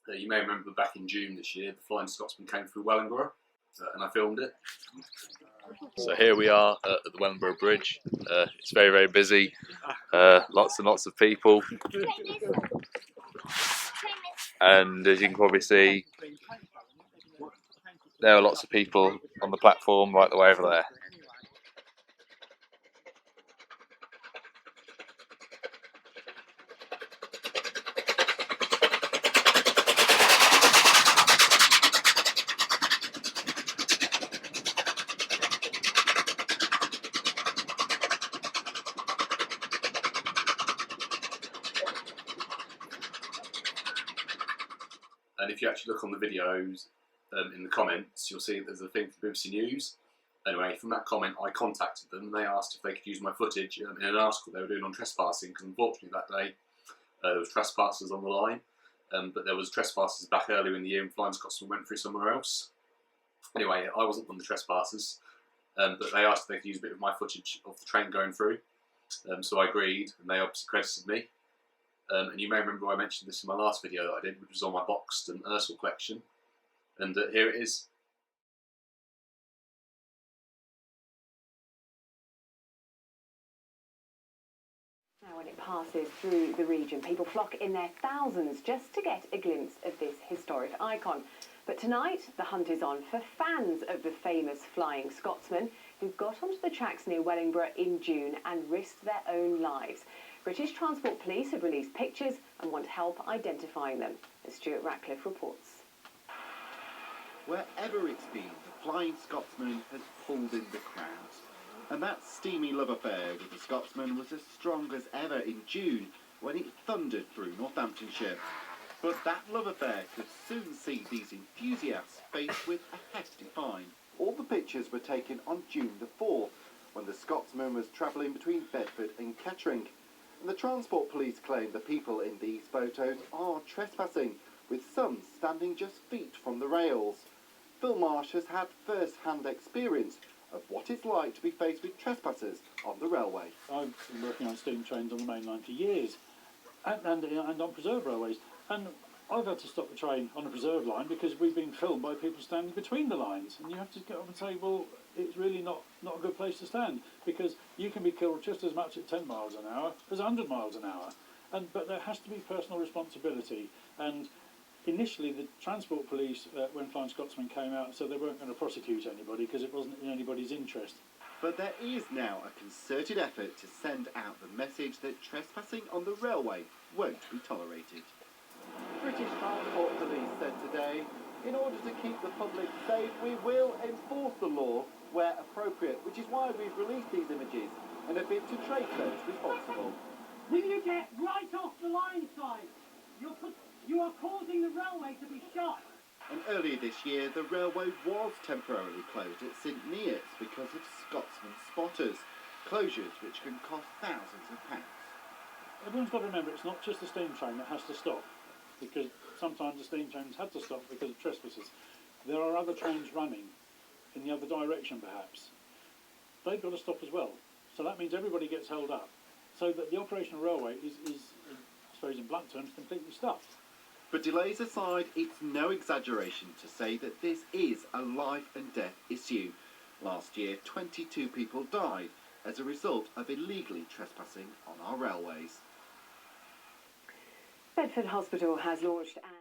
You may remember back in June this year, the Flying Scotsman came through Wellingborough, and I filmed it. So here we are at the Wellingborough Bridge. It's very, very busy. Lots and lots of people. And as you can probably see, there are lots of people on the platform right the way over there. And if you actually look on the videos in the comments, you'll see there's a thing for BBC News. Anyway, from that comment, I contacted them and they asked if they could use my footage in an article they were doing on trespassing, because unfortunately that day there was trespassers on the line, but there was trespassers back earlier in the year and Flying Scotsman went through somewhere else. Anyway, I wasn't one of the trespassers, but they asked if they could use a bit of my footage of the train going through, so I agreed and they obviously credited me. And you may remember I mentioned this in my last video that I did, which was on my Boxed and Ursel collection. And here it is. Now when it passes through the region, people flock in their thousands just to get a glimpse of this historic icon. But tonight, the hunt is on for fans of the famous Flying Scotsman who got onto the tracks near Wellingborough in June and risked their own lives. British Transport Police have released pictures and want help identifying them, as Stuart Ratcliffe reports. Wherever it's been, the Flying Scotsman has pulled in the crowds. And that steamy love affair with the Scotsman was as strong as ever in June when it thundered through Northamptonshire. But that love affair could soon see these enthusiasts faced with a hefty fine. All the pictures were taken on June the 4th, when the Scotsman was travelling between Bedford and Kettering. And the Transport Police claim the people in these photos are trespassing, with some standing just feet from the rails. Phil Marsh has had first-hand experience of what it's like to be faced with trespassers on the railway. I've been working on steam trains on the main line for years, and on preserved railways, and I've had to stop the train on a preserved line because we've been filmed by people standing between the lines, and you have to get up and say, well, it's really not a good place to stand, because you can be killed just as much at 10 miles an hour as 100 miles an hour. But there has to be personal responsibility, and initially the Transport Police, when Flying Scotsman came out, said they weren't going to prosecute anybody because it wasn't in anybody's interest. But there is now a concerted effort to send out the message that trespassing on the railway won't be tolerated. British Transport Police said today, in order to keep the public safe, we will enforce the law where appropriate, which is why we've released these images in a bid to trace those responsible. Will you get right off the line side? You are causing the railway to be shot. And earlier this year, the railway was temporarily closed at St Neots because of Scotsman spotters, closures which can cost thousands of pounds. Everyone's got to remember it's not just the steam train that has to stop, because sometimes the steam trains had to stop because of trespassers. There are other trains running in the other direction perhaps. They've got to stop as well. So that means everybody gets held up. So that the operational railway is I suppose in blunt terms, completely stuffed. But delays aside, it's no exaggeration to say that this is a life and death issue. Last year, 22 people died as a result of illegally trespassing on our railways. Bedford Hospital has launched an